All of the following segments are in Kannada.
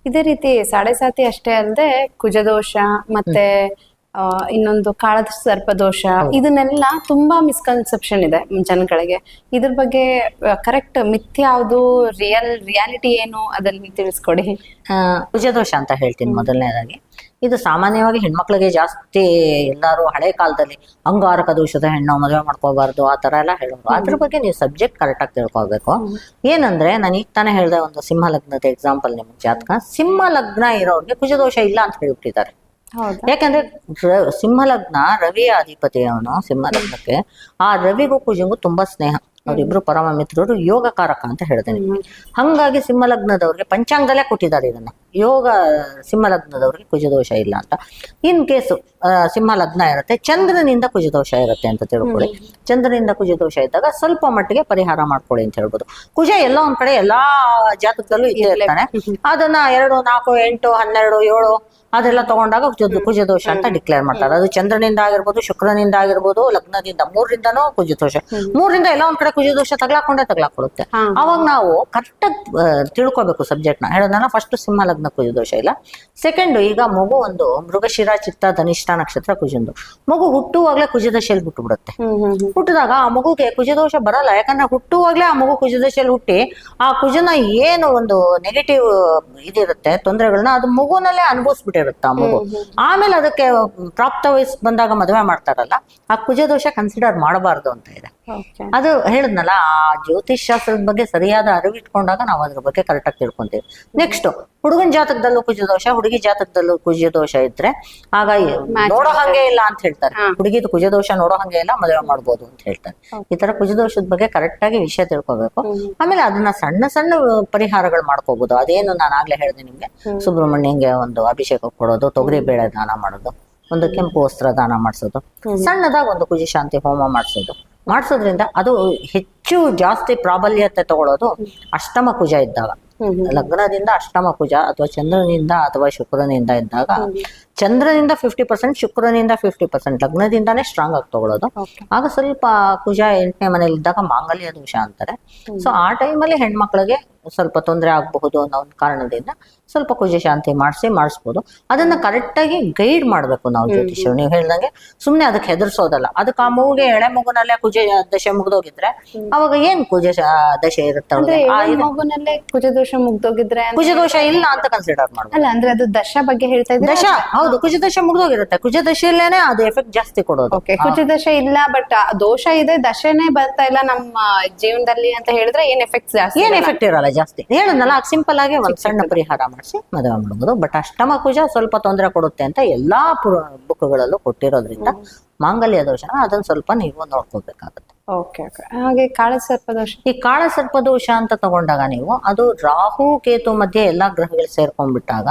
ಇದೇ ರೀತಿ ಸಾಡೆ ಸಾತಿ ಅಷ್ಟೇ ಅಲ್ಲದೆ ಕುಜದೋಷ ಮತ್ತೆ ಇನ್ನೊಂದು ಕಾಳದ ಸರ್ಪದೋಷ, ಇದನ್ನೆಲ್ಲ ತುಂಬಾ ಮಿಸ್ಕನ್ಸೆಪ್ಷನ್ ಇದೆ ಜನಗಳಿಗೆ. ಇದ್ರ ಬಗ್ಗೆ ಕರೆಕ್ಟ್ ಮಿಥ್ಯ ಯಾವುದು, ರಿಯಾಲಿಟಿ ಏನು, ಅದನ್ನ ತಿಳಿಸ್ಕೊಡಿ. ಕುಜದೋಷ ಅಂತ ಹೇಳ್ತೀನಿ ಮೊದಲನೇದಾಗಿ. ಇದು ಸಾಮಾನ್ಯವಾಗಿ ಹೆಣ್ಮಕ್ಳಿಗೆ ಜಾಸ್ತಿ ಎಲ್ಲರೂ ಹಳೆ ಕಾಲದಲ್ಲಿ ಅಂಗಾರಕ ದೋಷದ ಹೆಣ್ಣು ಮದುವೆ ಮಾಡ್ಕೋಬಾರ್ದು ಆ ತರ ಎಲ್ಲ ಹೇಳೋರು. ಅದ್ರ ಬಗ್ಗೆ ನೀವು ಸಬ್ಜೆಕ್ಟ್ ಕರೆಕ್ಟ್ ಆಗಿ ತಿಳ್ಕೊಬೇಕು. ಏನಂದ್ರೆ ನಾನು ಈಗ ತಾನೇ ಹೇಳ್ದೆ ಒಂದು ಸಿಂಹ ಲಗ್ನದ ಎಕ್ಸಾಂಪಲ್. ನಿಮ್ಗೆ ಜಾತಕ ಸಿಂಹ ಲಗ್ನ ಇರೋರಿಗೆ ಕುಜದೋಷ ಇಲ್ಲ ಅಂತ ಹೇಳ್ಬಿಟ್ಟಿದ್ದಾರೆ. ಯಾಕಂದ್ರೆ ಸಿಂಹ ಲಗ್ನ ರವಿಯ ಅಧಿಪತಿ ಅವನು. ಸಿಂಹ ಲಗ್ನಕ್ಕೆ ಆ ರವಿಗೂ ಕುಜಂಗೂ ತುಂಬಾ ಸ್ನೇಹ, ಅವ್ರಿಬ್ರು ಪರಮ ಮಿತ್ರರು, ಯೋಗಕಾರಕ ಅಂತ ಹೇಳ್ತೇನೆ. ಹಂಗಾಗಿ ಸಿಂಹ ಲಗ್ನದವ್ರಿಗೆ ಪಂಚಾಂಗದಲ್ಲೇ ಕೊಟ್ಟಿದ್ದಾರೆ ಇದನ್ನ, ಯೋಗ ಸಿಂಹ ಲಗ್ನದವ್ರಿಗೆ ಕುಜದೋಷ ಇಲ್ಲ ಅಂತ. ಇನ್ ಕೇಸು ಸಿಂಹ ಲಗ್ನ ಇರುತ್ತೆ, ಚಂದ್ರನಿಂದ ಕುಜದೋಷ ಇರುತ್ತೆ ಅಂತ ತಿಳ್ಕೊಳ್ಳಿ. ಚಂದ್ರನಿಂದ ಕುಜದೋಷ ಇದ್ದಾಗ ಸ್ವಲ್ಪ ಮಟ್ಟಿಗೆ ಪರಿಹಾರ ಮಾಡ್ಕೊಳ್ಳಿ ಅಂತ ಹೇಳ್ಬೋದು. ಕುಜ ಎಲ್ಲ ಒಂದ್ ಕಡೆ ಎಲ್ಲಾ ಜಾತಕದಲ್ಲೂ ಇದ್ದೇ ಇರ್ತಾನೆ. ಅದನ್ನ 2, 4, 8, 12, 7 ಅದೆಲ್ಲ ತಗೊಂಡಾಗ ಕುಜದೋಷ ಅಂತ ಡಿಕ್ಲೇರ್ ಮಾಡ್ತಾರೆ. ಅದು ಚಂದ್ರನಿಂದ ಆಗಿರ್ಬೋದು, ಶುಕ್ರನಿಂದ ಆಗಿರ್ಬೋದು, ಲಗ್ನದಿಂದ 3ರಿಂದನೂ ಕುಜದೋಷ. 3ರಿಂದ ಎಲ್ಲ ಒಂದ್ ಕಡೆ ಕುಜದೋಷ ತಗ್ಲಾಕೊಳ್ಳುತ್ತೆ. ಅವಾಗ ನಾವು ಕರೆಕ್ಟಾಗಿ ತಿಳ್ಕೊಬೇಕು ಸಬ್ಜೆಕ್ಟ್ ನ. ಹೇಳೋದನ್ನ ಫಸ್ಟ್ ಸಿಂಹ ಲಗ್ನ ಕುಜದೋಷ ಇಲ್ಲ. ಸೆಕೆಂಡ್, ಈಗ ಮಗು ಒಂದು ಮೃಗಶಿರ, ಚಿತ್ತ, ಧನಿಷ್ಠ ನಕ್ಷತ್ರ ಕುಜಂದು ಮಗು ಹುಟ್ಟುವಾಗ್ಲೇ ಕುಜದಶೆಯಲ್ಲಿ ಹುಟ್ಟು ಬಿಡುತ್ತೆ. ಹುಟ್ಟಿದಾಗ ಆ ಮಗುಗೆ ಕುಜದೋಷ ಬರಲ್ಲ. ಯಾಕಂದ್ರೆ ಹುಟ್ಟುವಾಗ್ಲೇ ಆ ಮಗು ಕುಜದಶೆಯಲ್ಲಿ ಹುಟ್ಟಿ ಆ ಕುಜನ ಏನು ಒಂದು ನೆಗೆಟಿವ್ ಇದಿರುತ್ತೆ ತೊಂದರೆಗಳನ್ನ ಅದು ಮಗುನಲ್ಲೇ ಅನುಭವಿಸ್ಬಿಟ್ಟಿರುತ್ತೆ ಆ ಮಗು. ಆಮೇಲೆ ಅದಕ್ಕೆ ಪ್ರಾಪ್ತ ವಯಸ್ಸು ಬಂದಾಗ ಮದುವೆ ಮಾಡ್ತಾರಲ್ಲ, ಆ ಕುಜದೋಷ ಕನ್ಸಿಡರ್ ಮಾಡಬಾರ್ದು ಅಂತ ಇದೆ. ಅದು ಹೇಳಿದ್ನಲ್ಲ, ಆ ಜ್ಯೋತಿಷ್ ಶಾಸ್ತ್ರದ ಬಗ್ಗೆ ಸರಿಯಾದ ಅರಿವು ಇಟ್ಕೊಂಡಾಗ ನಾವು ಅದ್ರ ಬಗ್ಗೆ ಕರೆಕ್ಟ್ ಆಗಿ ತಿಳ್ಕೊಂತೀವಿ. ನೆಕ್ಸ್ಟ್, ಹುಡುಗನ ಜಾತಕದಲ್ಲೂ ಕುಜದೋಷ, ಹುಡುಗಿ ಜಾತಕದಲ್ಲೂ ಕುಜದೋಷ ಇದ್ರೆ ಆಗ ನೋಡೋ ಹಂಗೆ ಇಲ್ಲ ಅಂತ ಹೇಳ್ತಾರೆ. ಹುಡುಗಿದು ಕುಜದೋಷ ನೋಡೋ ಹಂಗೆ ಇಲ್ಲ, ಮದುವೆ ಮಾಡ್ಬೋದು ಅಂತ ಹೇಳ್ತಾರೆ. ಈ ತರ ಕುಜದೋಷದ ಬಗ್ಗೆ ಕರೆಕ್ಟ್ ಆಗಿ ವಿಷಯ ತಿಳ್ಕೊಬೇಕು. ಆಮೇಲೆ ಅದನ್ನ ಸಣ್ಣ ಸಣ್ಣ ಪರಿಹಾರಗಳು ಮಾಡ್ಕೋಬಹುದು. ಅದೇನು ನಾನು ಆಗ್ಲೇ ಹೇಳಿದೆ ನಿಮ್ಗೆ, ಸುಬ್ರಹ್ಮಣ್ಯಂಗೆ ಒಂದು ಅಭಿಷೇಕ ಕೊಡೋದು, ತೊಗರಿ ಬೇಳೆ ದಾನ ಮಾಡೋದು, ಒಂದು ಕೆಂಪು ವಸ್ತ್ರ ದಾನ ಮಾಡಿಸೋದು, ಸಣ್ಣದಾಗ ಒಂದು ಕುಜ ಶಾಂತಿ ಹೋಮ ಮಾಡಿಸೋದ್ರಿಂದ ಅದು ಹೆಚ್ಚು ಜಾಸ್ತಿ ಪ್ರಾಬಲ್ಯತೆ ತಗೊಳ್ಳೋದು ಅಷ್ಟಮ ಕುಜ ಇದ್ದಾಗ. ಲಗ್ನದಿಂದ ಅಷ್ಟಮ ಕುಜ ಅಥವಾ ಚಂದ್ರನಿಂದ ಅಥವಾ ಶುಕ್ರನಿಂದ ಇದ್ದಾಗ, ಚಂದ್ರನಿಂದ 50%, ಶುಕ್ರನಿಂದ 50%, ಲಗ್ನದಿಂದಾನೇ ಸ್ಟ್ರಾಂಗ್ ಆಗಿ ತಗೊಳ್ಳೋದು. ಆಗ ಸ್ವಲ್ಪ ಕುಜ 8ನೇ ಮನೇಲಿ ಇದ್ದಾಗ ಮಾಂಗಲ್ಯ ದೋಷ ಅಂತಾರೆ. ಸೊ ಆ ಟೈಮಲ್ಲಿ ಹೆಣ್ಮಕ್ಳಿಗೆ ಸ್ವಲ್ಪ ತೊಂದರೆ ಆಗಬಹುದು ಅನ್ನೋ ಒಂದು ಕಾರಣದಿಂದ ಸ್ವಲ್ಪ ಕುಜ ಶಾಂತಿ ಮಾಡಿಸ್ಬೋದು. ಅದನ್ನ ಕರೆಕ್ಟ್ ಆಗಿ ಗೈಡ್ ಮಾಡ್ಬೇಕು ನಾವು ಜ್ಯೋತಿಷ್ಯರು. ನೀವು ಹೇಳ್ದಂಗೆ ಸುಮ್ನೆ ಅದಕ್ಕೆ ಹೆದರ್ಸೋದಲ್ಲ. ಅದಕ್ಕೆ ಆ ಮಗುಗೆ ಎಳೆ ಮಗುನಲ್ಲೇ ಕುಜ ದಶೆ ಮುಗ್ದೋಗಿದ್ರೆ ಅವಾಗ ಏನ್ ಕುಜ ದಶೆ ಇರುತ್ತೆ, ಮಗುನಲ್ಲೇ ಕುಜದೋಷ ಮುಗ್ದೋಗಿದ್ರೆ ಕುಜದೋಷ ಇಲ್ಲ ಅಂತ ಕನ್ಸಿಡರ್ ಮಾಡ್ಬೋದು. ಅಲ್ಲ ಅಂದ್ರೆ ಅದು ದಶ ಬಗ್ಗೆ ಹೇಳ್ತಾ ಇದ್ರೆ ದಶ ಹೌದು, ಕುಜದಶ ಮುಗ್ದೋಗಿರುತ್ತೆ. ಕುಜದಶೆಯಲ್ಲೇನೆ ಅದು ಎಫೆಕ್ಟ್ ಜಾಸ್ತಿ ಕೊಡೋದು. ಕುಜದಶ ಇಲ್ಲ ಬಟ್ ದೋಷ ಇದೆ, ದಶನೇ ಬರ್ತಾ ಇಲ್ಲ ನಮ್ಮ ಜೀವನದಲ್ಲಿ ಅಂತ ಹೇಳಿದ್ರೆ ಏನ್ ಎಫೆಕ್ಟ್ ಜಾಸ್ತಿ, ಏನ್ ಎಫೆಕ್ಟ್ ಇರಲ್ಲ ಜಾಸ್ತಿ. ಹೇಳದ್ನಲ್ಲ, ಸಿಂಪಲ್ ಆಗಿ ಒಂದ್ ಸಣ್ಣ ಪರಿಹಾರ ಮಾಡಿಸಿ ಮದುವೆ ಮಾಡ್ಬೋದು. ಬಟ್ ಅಷ್ಟಮ ಕುಜ ಸ್ವಲ್ಪ ತೊಂದರೆ ಕೊಡುತ್ತೆ ಅಂತ ಎಲ್ಲಾ ಬುಕ್ಗಳಲ್ಲೂ ಕೊಟ್ಟಿರೋದ್ರಿಂದ ಮಾಂಗಲ್ಯ ದೋಷ ಅದನ್ನ ಸ್ವಲ್ಪ ನೀವು ನೋಡ್ಕೋಬೇಕಾಗುತ್ತೆ. ಹಾಗೆ ಕಾಳಸರ್ಪದೋಷ. ಈ ಕಾಳಸರ್ಪದೋಷ ಅಂತ ತಗೊಂಡಾಗ ನೀವು ಅದು ರಾಹು ಕೇತು ಮಧ್ಯೆ ಎಲ್ಲಾ ಗ್ರಹಗಳು ಸೇರ್ಕೊಂಡ್ಬಿಟ್ಟಾಗ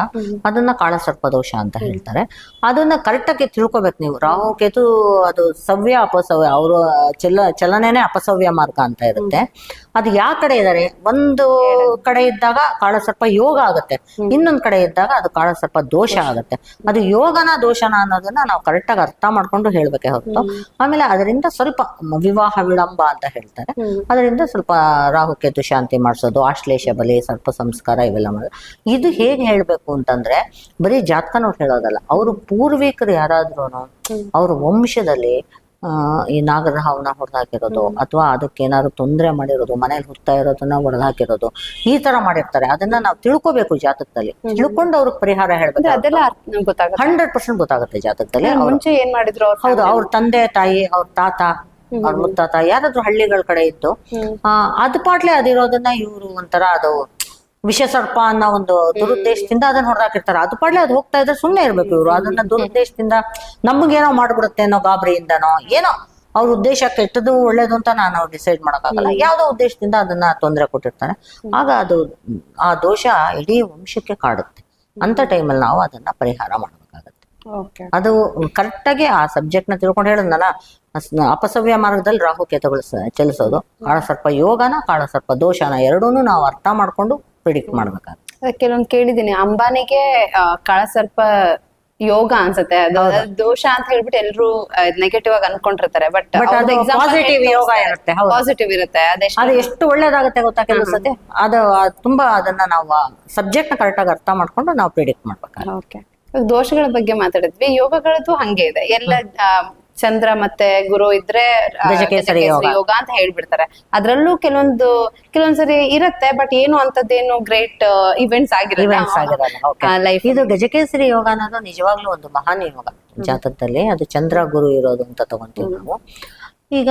ಅದನ್ನ ಕಾಳಸರ್ಪದೋಷ ಅಂತ ಹೇಳ್ತಾರೆ. ಅದನ್ನ ಕರೆಕ್ಟ್ ಆಗಿ ತಿಳ್ಕೊಬೇಕು ನೀವು. ರಾಹು ಕೇತು ಅದು ಸವ್ಯ ಅಪಸವ್ಯ, ಅವರು ಚಲನೆನೇ ಅಪಸವ್ಯ ಮಾರ್ಗ ಅಂತ ಇರುತ್ತೆ. ಅದು ಯಾವ ಕಡೆ ಇದಾರೆ, ಒಂದು ಕಡೆ ಇದ್ದಾಗ ಕಾಳಸರ್ಪ ಯೋಗ ಆಗುತ್ತೆ, ಇನ್ನೊಂದ್ ಕಡೆ ಇದ್ದಾಗ ಅದು ಕಾಳಸರ್ಪ ದೋಷ ಆಗುತ್ತೆ. ಅದು ಯೋಗನ ದೋಷನ ಅನ್ನೋದನ್ನ ನಾವು ಕರೆಕ್ಟ್ ಆಗಿ ಅರ್ಥ ಮಾಡ್ಕೊಂಡು ಹೇಳ್ಬೇಕೆ ಹೊರತು. ಆಮೇಲೆ ಅದರಿಂದ ಸ್ವಲ್ಪ ವಿವಾಹ ವಿಳಂಬ ಅಂತ ಹೇಳ್ತಾರೆ. ಅದರಿಂದ ಸ್ವಲ್ಪ ರಾಹುಕೇತು ಶಾಂತಿ ಮಾಡಿಸೋದು, ಆಶ್ಲೇಷ ಬಲಿ, ಸರ್ಪ ಸಂಸ್ಕಾರ ಇವೆಲ್ಲ ಮಾಡೋದು. ಇದು ಹೇಗೆ ಹೇಳ್ಬೇಕು ಅಂತಂದ್ರೆ ಬರೀ ಜಾತಕ ನೋಡಿ ಹೇಳೋದಲ್ಲ, ಅವರು ಪೂರ್ವಿಕರು ಯಾರಾದ್ರೂ ಅವ್ರ ವಂಶದಲ್ಲಿ ಈ ನಾಗರಹಾವನ್ನ ಹೊಡೆದಾಕಿರೋದು ಅಥವಾ ಅದಕ್ಕೆ ಏನಾದ್ರು ತೊಂದರೆ ಮಾಡಿರೋದು, ಮನೇಲಿ ಹುಡ್ತಾ ಇರೋದನ್ನ ಹೊಡೆದಾಕಿರೋದು, ಈ ತರ ಮಾಡಿರ್ತಾರೆ. ಅದನ್ನ ನಾವು ತಿಳ್ಕೊಬೇಕು ಜಾತಕದಲ್ಲಿ. ತಿಳ್ಕೊಂಡು ಅವ್ರಿಗೆ ಪರಿಹಾರ ಹೇಳ್ಬೇಕು. ಅದೆಲ್ಲ 100% ಗೊತ್ತಾಗುತ್ತೆ ಜಾತಕದಲ್ಲಿ. ಮುಂಚೆ ಏನ್ ಮಾಡಿದ್ರು, ಹೌದು, ಅವ್ರ ತಂದೆ ತಾಯಿ, ಅವ್ರ ತಾತ, ಅವ್ರ ಮುತ್ತಾತ ಯಾರಾದ್ರೂ ಹಳ್ಳಿಗಳ ಕಡೆ ಇತ್ತು, ಅದ್ ಪಾಟ್ಲೆ ಅದಿರೋದನ್ನ ಇವ್ರು ಒಂಥರ ಅದು ವಿಷ ಸರ್ಪ ಅನ್ನೋ ಒಂದು ದುರುದ್ದೇಶದಿಂದ ಅದನ್ನ ಹೊಡೆದಾಕಿರ್ತಾರೆ. ಅದು ಪಾಡ್ಲೆ ಅದು ಹೋಗ್ತಾ ಇದ್ರೆ ಸುಮ್ನೆ ಇರ್ಬೇಕು ಇವ್ರು. ಅದನ್ನ ದುರುದ್ದೇಶದಿಂದ ನಮ್ಗೇನೋ ಮಾಡ್ಬಿಡುತ್ತೆ ಅನ್ನೋ ಗಾಬರಿಯಿಂದನೋ ಏನೋ ಅವ್ರ ಉದ್ದೇಶ ಕೆಟ್ಟದ್ದು ಒಳ್ಳೇದು ಅಂತ ನಾನು ಡಿಸೈಡ್ ಮಾಡಕ್ಕಾಗಲ್ಲ. ಯಾವ್ದೋ ಉದ್ದೇಶದಿಂದ ಅದನ್ನ ತೊಂದರೆ ಕೊಟ್ಟಿರ್ತಾರೆ. ಆಗ ಅದು ಆ ದೋಷ ಇಡೀ ವಂಶಕ್ಕೆ ಕಾಡುತ್ತೆ. ಅಂತ ಟೈಮಲ್ಲಿ ನಾವು ಅದನ್ನ ಪರಿಹಾರ ಮಾಡಬೇಕಾಗತ್ತೆ. ಅದು ಕರೆಕ್ಟ್ ಆಗಿ ಆ ಸಬ್ಜೆಕ್ಟ್ ನ ತಿಳ್ಕೊಂಡು ಹೇಳಿದ್ನಲ್ಲ, ಅಪಸವ್ಯ ಮಾರ್ಗದಲ್ಲಿ ರಾಹು ಕೇತುಗಳು ಚಲಿಸೋದು, ಕಾಳಸರ್ಪ ಯೋಗನ ಕಾಳಸರ್ಪ ದೋಷನ ಎರಡೂನು ನಾವು ಅರ್ಥ ಮಾಡ್ಕೊಂಡು ಪ್ರಿಡಿಕ್ಟ್ ಮಾಡ್ಬೇಕಾಗುತ್ತೆ. ಕೆಲವೊಂದು ಕೇಳಿದೀನಿ, ಅಂಬಾನಿಗೆ ಕಾಳಸರ್ಪ ಯೋಗ ಅನ್ಸುತ್ತೆ ಅದು ದೋಷ ಅಂತ ಹೇಳ್ಬಿಟ್ಟು ಎಲ್ರು ನೆಗೆಟಿವ್ ಆಗಿ ಅನ್ಕೊಂಡಿರ್ತಾರೆ. ಬಟ್ ಅದು ಪಾಸಿಟಿವ್ ಯೋಗ ಇರುತ್ತೆ. ಹೌದು, ಪಾಸಿಟಿವ್ ಇರುತ್ತೆ. ಅದು ಎಷ್ಟು ಒಳ್ಳೇದಾಗುತ್ತೆ ಗೊತ್ತಾ ಕೆಲವು ಸತಿ. ಅದು ತುಂಬಾ ಅದನ್ನ ನಾವು ಸಬ್ಜೆಕ್ಟ್ ನ ಕರೆಕ್ಟ್ ಆಗಿ ಅರ್ಥ ಮಾಡ್ಕೊಂಡು ನಾವು ಪ್ರಿಡಿಕ್ಟ್ ಮಾಡ್ಬೇಕಾಗುತ್ತೆ. ಓಕೆ, ದೋಷಗಳ ಬಗ್ಗೆ ಮಾತಾಡಿದ್ವಿ. ಯೋಗಗಳದ್ದು ಹಂಗೆ ಇದೆ, ಎಲ್ಲ ಚಂದ್ರ ಮತ್ತೆ ಗುರು ಇದ್ರೆ ಗಜಕೇಸರಿ ಯೋಗ ಅಂತ ಹೇಳ್ಬಿಡ್ತಾರೆ. ಅದ್ರಲ್ಲೂ ಕೆಲವೊಂದ್ಸರಿ ಇರುತ್ತೆ, ಬಟ್ ಏನು ಅಂತದ್ದೇನು ಗ್ರೇಟ್ ಇವೆಂಟ್ಸ್ ಆಗಿರಲ್ಲ ಲೈಫ್. ಇದು ಗಜಕೇಸರಿ ಯೋಗ ಅನ್ನೋದು ನಿಜವಾಗ್ಲೂ ಒಂದು ಮಹಾನ್ ಯೋಗ ಜಾತಕದಲ್ಲಿ. ಅದು ಚಂದ್ರ ಗುರು ಇರೋದು ಅಂತ ತಗೊಂತೀವಿ ನಾವು. ಈಗ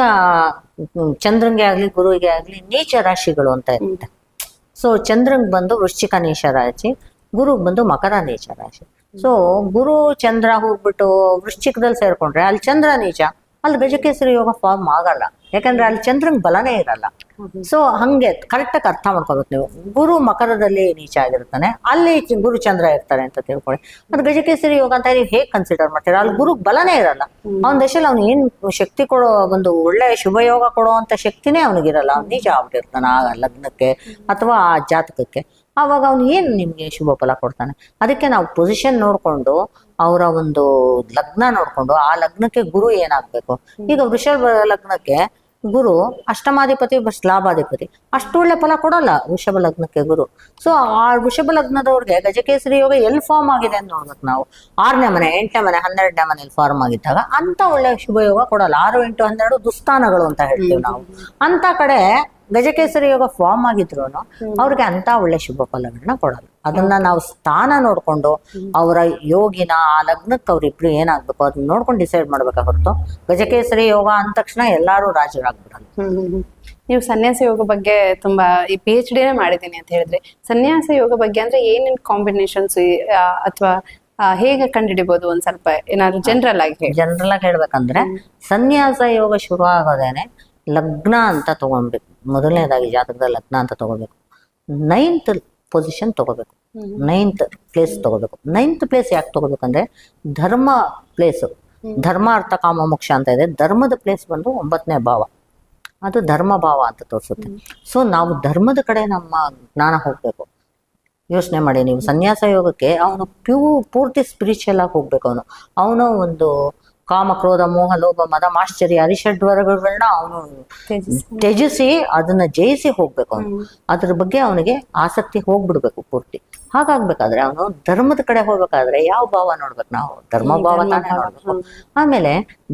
ಚಂದ್ರಂಗೆ ಆಗ್ಲಿ ಗುರುವಿಗೆ ಆಗ್ಲಿ ನೀಚ ರಾಶಿಗಳು ಅಂತ ಇರುತ್ತೆ. ಸೊ ಚಂದ್ರಂಗ್ ಬಂದು ವೃಶ್ಚಿಕ ನೀಚ ರಾಶಿ, ಗುರುಗ್ ಬಂದು ಮಕರ ನೀಚ ರಾಶಿ. ಸೊ ಗುರು ಚಂದ್ರ ಹೋಗ್ಬಿಟ್ಟು ವೃಶ್ಚಿಕದಲ್ಲಿ ಸೇರ್ಕೊಂಡ್ರೆ ಅಲ್ಲಿ ಚಂದ್ರ ನೀಚ, ಅಲ್ಲಿ ಗಜಕೇಸರಿ ಯೋಗ ಫಾರ್ಮ್ ಆಗಲ್ಲ. ಯಾಕಂದ್ರೆ ಅಲ್ಲಿ ಚಂದ್ರಂಗ್ ಬಲನೇ ಇರಲ್ಲ. ಸೊ ಹಂಗೆ ಕರೆಕ್ಟಾಗಿ ಅರ್ಥ ಮಾಡ್ಕೋಬೇಕು ನೀವು. ಗುರು ಮಕರದಲ್ಲಿ ನೀಚ ಆಗಿರ್ತಾನೆ, ಅಲ್ಲಿ ಗುರು ಚಂದ್ರ ಇರ್ತಾರೆ ಅಂತ ತಿಳ್ಕೊಳ್ಳಿ. ಅದು ಗಜಕೇಸರಿ ಯೋಗ ಅಂತ ನೀವು ಹೇಗೆ ಕನ್ಸಿಡರ್ ಮಾಡ್ತೀರಾ? ಅಲ್ಲಿ ಗುರು ಬಲನೇ ಇರಲ್ಲ. ಅವನ ದೇಶದಲ್ಲಿ ಅವ್ನು ಏನ್ ಶಕ್ತಿ ಕೊಡೋ, ಒಂದು ಒಳ್ಳೆ ಶುಭ ಯೋಗ ಕೊಡೋ ಅಂತ ಶಕ್ತಿನೇ ಅವನಿಗಿರಲ್ಲ. ಅವ್ನು ನೀಚ ಆಗ್ಬಿಟ್ಟಿರ್ತಾನೆ ಆ ಲಗ್ನಕ್ಕೆ ಅಥವಾ ಆ ಜಾತಕಕ್ಕೆ. ಆವಾಗ ಅವ್ನು ಏನು ನಿಮ್ಗೆ ಶುಭ ಫಲ ಕೊಡ್ತಾನೆ? ಅದಕ್ಕೆ ನಾವು ಪೊಸಿಷನ್ ನೋಡ್ಕೊಂಡು, ಅವರ ಒಂದು ಲಗ್ನ ನೋಡ್ಕೊಂಡು, ಆ ಲಗ್ನಕ್ಕೆ ಗುರು ಏನಾಗ್ಬೇಕು. ಈಗ ವೃಷಭ ಲಗ್ನಕ್ಕೆ ಗುರು ಅಷ್ಟಮಾಧಿಪತಿ ಲಾಭಾಧಿಪತಿ, ಅಷ್ಟು ಒಳ್ಳೆ ಫಲ ಕೊಡಲ್ಲ ವೃಷಭ ಲಗ್ನಕ್ಕೆ ಗುರು. ಸೊ ಆ ವೃಷಭ ಲಗ್ನದವ್ರಿಗೆ ಗಜಕೇಸರಿ ಯೋಗ ಎಲ್ಲಿ ಫಾರ್ಮ್ ಆಗಿದೆ ಅಂತ ನೋಡ್ಬೇಕು ನಾವು. 6ನೇ ಮನೆ, 8ನೇ ಮನೆ, 12ನೇ ಮನೇಲಿ ಫಾರ್ಮ್ ಆಗಿದ್ದಾಗ ಅಂತ ಒಳ್ಳೆ ಶುಭ ಯೋಗ ಕೊಡಲ್ಲ. 6, 8, 12 ದುಸ್ಥಾನಗಳು ಅಂತ ಹೇಳ್ತೀವಿ ನಾವು. ಅಂತ ಕಡೆ ಗಜಕೇಸರಿ ಯೋಗ ಫಾರ್ಮ್ ಆಗಿದ್ರು ಅವ್ರಿಗೆ ಅಂತ ಒಳ್ಳೆ ಶುಭ ಫಲಗಳನ್ನ ಕೊಡಲ್ಲ. ಅದನ್ನ ನಾವು ಸ್ಥಾನ ನೋಡ್ಕೊಂಡು ಅವರ ಯೋಗಿನ ಆ ಲಗ್ನಕ್ಕೆ ಅವ್ರಿಬ್ರು ಏನಾಗ್ಬೇಕು ಅದನ್ನ ನೋಡ್ಕೊಂಡು ಡಿಸೈಡ್ ಮಾಡ್ಬೇಕಾ ಹೊರತು ಗಜಕೇಸರಿ ಯೋಗ ಅಂದ ತಕ್ಷಣ ಎಲ್ಲಾರು ರಾಜರಾಗ್ಬಿಡಲ್ಲ. ನೀವು ಸನ್ಯಾಸ ಯೋಗ ಬಗ್ಗೆ ತುಂಬಾ ಈ PhD ಮಾಡಿದ್ದೀನಿ ಅಂತ ಹೇಳಿದ್ರೆ, ಸನ್ಯಾಸ ಯೋಗ ಬಗ್ಗೆ ಅಂದ್ರೆ ಏನೇನ್ ಕಾಂಬಿನೇಷನ್ಸ್ ಅಥವಾ ಹೇಗೆ ಕಂಡುಹಿಡಿಬಹುದು? ಒಂದ್ ಸ್ವಲ್ಪ ಏನಾದ್ರು ಜನರಲ್ ಆಗಿ ಹೇಳ್ಬೇಕಂದ್ರೆ, ಸನ್ಯಾಸ ಯೋಗ ಶುರು ಆಗೋದೇನೆ ಲಗ್ನ ಅಂತ ತಗೊಳ್ಬೇಕು. ಮೊದಲನೇದಾಗಿ ಜಾತಕದ ಲಗ್ನ ಅಂತ ತಗೋಬೇಕು. 9th ಪೊಸಿಷನ್ ತಗೋಬೇಕು, 9th ಪ್ಲೇಸ್ ತಗೋಬೇಕು. 9th ಪ್ಲೇಸ್ ಯಾಕೆ ತಗೋಬೇಕಂದ್ರೆ ಧರ್ಮ ಪ್ಲೇಸ್, ಧರ್ಮ ಅರ್ಥ ಕಾಮ ಮೋಕ್ಷ ಅಂತ ಇದೆ. ಧರ್ಮದ ಪ್ಲೇಸ್ ಬಂದು 9ನೇ ಭಾವ, ಅದು ಧರ್ಮ ಭಾವ ಅಂತ ತೋರಿಸುತ್ತೆ. ಸೊ ನಾವು ಧರ್ಮದ ಕಡೆ ನಮ್ಮ ಜ್ಞಾನ ಹೋಗ್ಬೇಕು. ಯೋಚನೆ ಮಾಡಿ ನೀವು, ಸನ್ಯಾಸ ಯೋಗಕ್ಕೆ ಅವನು ಪೂರ್ತಿ ಸ್ಪಿರಿಚುವಲ್ ಆಗಿ ಹೋಗ್ಬೇಕು. ಅವನು ಒಂದು ಕಾಮ ಕ್ರೋಧ ಮೋಹ ಲೋಭ ಮದ ಮಾಶ್ಚರ್ಯ ಅರಿಷಡ್ವರ್ಗಗಳನ್ನ ಅವನು ತ್ಯಜಿಸಿ ಅದನ್ನ ಜಯಿಸಿ ಹೋಗ್ಬೇಕು. ಅವನು ಅದ್ರ ಬಗ್ಗೆ ಅವನಿಗೆ ಆಸಕ್ತಿ ಹೋಗ್ಬಿಡ್ಬೇಕು ಪೂರ್ತಿ. ಹಾಗಾಗ್ಬೇಕಾದ್ರೆ ಅವನು ಧರ್ಮದ ಕಡೆ ಹೋಗ್ಬೇಕಾದ್ರೆ ಯಾವ ಭಾವ ನೋಡ್ಬೇಕು ನಾವು? ಧರ್ಮ ಭಾವ ತಾನೇ ನೋಡ್ಬೇಕು. ಆಮೇಲೆ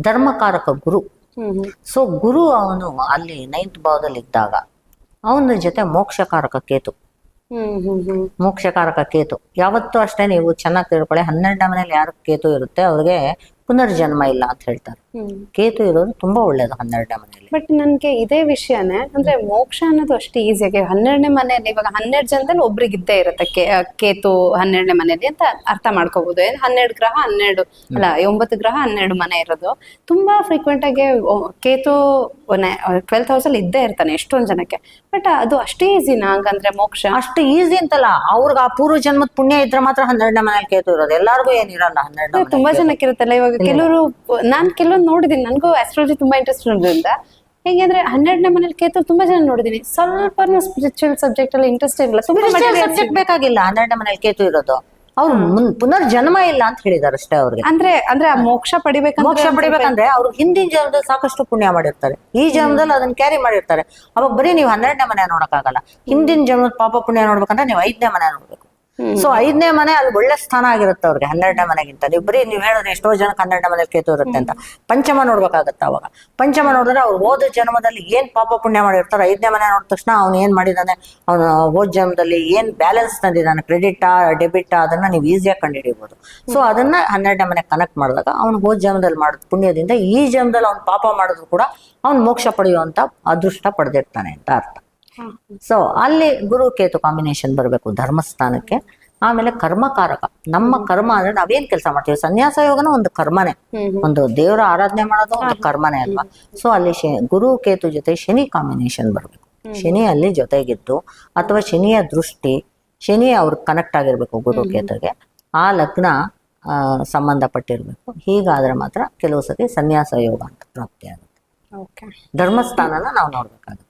ಧರ್ಮಕಾರಕ ಗುರು. ಸೊ ಗುರು ಅವನು ಅಲ್ಲಿ 9th ಭಾವದಲ್ಲಿ ಇದ್ದಾಗ ಅವನ ಜೊತೆ ಮೋಕ್ಷಕಾರಕ ಕೇತು. ಮೋಕ್ಷಕಾರಕ ಕೇತು ಯಾವತ್ತೂ ಅಷ್ಟೇ ನೀವು ಚೆನ್ನಾಗಿ ತಿಳ್ಕೊಳ್ಳಿ. 12ನೇ ಮನೇಲಿ ಯಾರು ಕೇತು ಇರುತ್ತೆ ಅವ್ರಿಗೆ ಪುನರ್ಜನ್ಮ ಇಲ್ಲ ಅಂತ ಹೇಳ್ತಾರೆ. ಕೇತು ಇರೋದು ತುಂಬಾ ಒಳ್ಳೇದು 12ನೇ ಮನೆಯಲ್ಲಿ. ಬಟ್ ನನ್ಗೆ ಇದೇ ವಿಷಯನೇ ಅಂದ್ರೆ ಮೋಕ್ಷ ಅನ್ನೋದು ಅಷ್ಟು ಈಸಿಯಾಗಿ 12ನೇ ಮನೆಯಲ್ಲಿ ಇವಾಗ 12 ಜನದಲ್ಲಿ ಒಬ್ರಿಗೆ ಇದ್ದೇ ಇರುತ್ತೆ ಕೇತು 12ನೇ ಮನೆಯಲ್ಲಿ ಅಂತ ಅರ್ಥ ಮಾಡ್ಕೋಬಹುದು. 12 ಗ್ರಹ 12 ಅಲ್ಲ 9 ಗ್ರಹ 12 ಮನೆ ಇರೋದು ತುಂಬಾ ಫ್ರೀಕ್ವೆಂಟ್ ಆಗಿ ಕೇತು 12th ಹೌಸ್ ಅಲ್ಲಿ ಇದ್ದೇ ಇರ್ತಾನೆ ಎಷ್ಟೊಂದ್ ಜನಕ್ಕೆ. ಬಟ್ ಅದು ಅಷ್ಟೇ ಈಸಿನಾ ಹಂಗಂದ್ರೆ ಮೋಕ್ಷ? ಅಷ್ಟು ಈಸಿ ಅಂತಲ್ಲ, ಅವ್ರಿಗೆ ಆ ಪೂರ್ವ ಜನ್ಮದ ಪುಣ್ಯ ಇದ್ರೆ ಮಾತ್ರ 12ನೇ ಮನೇಲಿ ಕೇತು ಇರೋದು. ಎಲ್ಲಾರ್ಗು ಏನಿರಲ್ಲ 12ನೇ. ತುಂಬಾ ಜನಕ್ಕೆ ಇರುತ್ತಲ್ಲ. ಇವಾಗ ಕೆಲವರು ಕೆಲವೊಂದು ನೋಡಿದೀನಿ, ನನ್ಗೂ ಆಸ್ಟ್ರಾಲಜಿ ತುಂಬಾ ಇಂಟ್ರೆಸ್ಟ್ ಇರೋದ್ರಿಂದ ಹೇಗೆ ಅಂದ್ರೆ 12ನೇ ಮನೇಲಿ ಕೇತು ತುಂಬಾ ಜನ ನೋಡಿದೀನಿ. ಸ್ವಲ್ಪ ಸ್ಪಿರಿಚುವಲ್ ಸಬ್ಜೆಕ್ಟ್ ಅಲ್ಲಿ ಇಂಟ್ರೆಸ್ಟ್ ಇರಲ್ಲ, ಸಬ್ಜೆಕ್ಟ್ ಬೇಕಾಗಿಲ್ಲ 12ನೇ ಮನೇಲಿ ಕೇತು ಇರೋದು. ಅವ್ರು ಪುನರ್ಜನ್ಮ ಇಲ್ಲ ಅಂತ ಹೇಳಿದಾರೆ ಅಷ್ಟೇ ಅವ್ರಿಗೆ. ಅಂದ್ರೆ ಮೋಕ್ಷ ಪಡಿಬೇಕಂದ್ರೆ ಅವ್ರು ಹಿಂದಿನ ಜನ್ಮದಲ್ಲಿ ಸಾಕಷ್ಟು ಪುಣ್ಯ ಮಾಡಿರ್ತಾರೆ, ಈ ಜನ್ಮದಲ್ಲಿ ಅದನ್ನ ಕ್ಯಾರಿ ಮಾಡಿರ್ತಾರೆ. ಅವಾಗ ಬರೀ ನೀವು 12ನೇ ಮನೆ ನೋಡಕ್ಕಾಗಲ್ಲ. ಹಿಂದಿನ ಜನ್ಮದ ಪಾಪ ಪುಣ್ಯ ನೋಡ್ಬೇಕಂದ್ರೆ ನೀವು 5ನೇ ಮನೆ ನೋಡ್ಬೇಕು. ಸೊ 5ನೇ ಮನೆ ಅಲ್ಲಿ ಒಳ್ಳೆ ಸ್ಥಾನ ಆಗಿರುತ್ತೆ ಅವ್ರಿಗೆ 12ನೇ ಮನೆಗಿಂತ. ನೀವು ಹೇಳಿದ್ರೆ ಎಷ್ಟೋ ಜನಕ್ಕೆ 12ನೇ ಮನೇಲಿ ಕೇತು ಇರುತ್ತೆ ಅಂತ. ಪಂಚಮ ನೋಡ್ಬೇಕಾಗತ್ತೆ. ಅವಾಗ ಪಂಚಮ ನೋಡಿದ್ರೆ ಅವ್ರು ಹೋದ ಜನ್ಮದಲ್ಲಿ ಏನ್ ಪಾಪ ಪುಣ್ಯ ಮಾಡಿರ್ತಾರೆ. 5ನೇ ಮನೆ ನೋಡಿದ ತಕ್ಷಣ ಅವ್ನು ಏನ್ ಮಾಡಿದಾನೆ, ಅವನು ಹೋದ ಜನ್ಮದಲ್ಲಿ ಏನ್ ಬ್ಯಾಲೆನ್ಸ್ ತಂದಿದ್ದಾನೆ, ಕ್ರೆಡಿಟಾ ಡೆಬಿಟಾ, ಅದನ್ನ ನೀವು ಈಸಿಯಾಗಿ ಕಂಡುಹಿಡಿಯಬಹುದು. ಸೊ ಅದನ್ನ 12ನೇ ಮನೆ ಕನೆಕ್ಟ್ ಮಾಡಿದಾಗ ಅವ್ನು ಹೋದ ಜನ್ಮದಲ್ಲಿ ಮಾಡಿದ ಪುಣ್ಯದಿಂದ ಈ ಜನ್ಮದಲ್ಲಿ ಅವ್ನು ಪಾಪ ಮಾಡಿದ್ರು ಕೂಡ ಅವ್ನು ಮೋಕ್ಷ ಪಡೆಯುವಂತ ಅದೃಷ್ಟ ಪಡೆದಿರ್ತಾನೆ ಅಂತ ಅರ್ಥ. ಸೊ ಅಲ್ಲಿ ಗುರು ಕೇತು ಕಾಂಬಿನೇಷನ್ ಬರಬೇಕು ಧರ್ಮಸ್ಥಾನಕ್ಕೆ. ಆಮೇಲೆ ಕರ್ಮಕಾರಕ. ನಮ್ಮ ಕರ್ಮ ಅಂದ್ರೆ ನಾವೇನ್ ಕೆಲಸ ಮಾಡ್ತೀವಿ, ಸನ್ಯಾಸ ಯೋಗನ ಒಂದು ಕರ್ಮನೇ, ಒಂದು ದೇವರ ಆರಾಧನೆ ಮಾಡೋದು ಒಂದು ಕರ್ಮನೇ ಅಲ್ವಾ. ಸೊ ಅಲ್ಲಿ ಗುರು ಕೇತು ಜೊತೆ ಶನಿ ಕಾಂಬಿನೇಷನ್ ಬರಬೇಕು. ಶನಿ ಅಲ್ಲಿ ಜೊತೆಗಿದ್ದು ಅಥವಾ ಶನಿಯ ದೃಷ್ಟಿ, ಶನಿ ಅವ್ರಿಗೆ ಕನೆಕ್ಟ್ ಆಗಿರ್ಬೇಕು ಗುರು ಕೇತುಗೆ, ಆ ಲಗ್ನ ಸಂಬಂಧಪಟ್ಟಿರ್ಬೇಕು. ಹೀಗಾದ್ರೆ ಮಾತ್ರ ಕೆಲವು ಸತಿ ಸನ್ಯಾಸ ಯೋಗ ಅಂತ ಪ್ರಾಪ್ತಿ ಆಗುತ್ತೆ. ಧರ್ಮಸ್ಥಾನನ ನಾವು ನೋಡ್ಬೇಕಾಗುತ್ತೆ.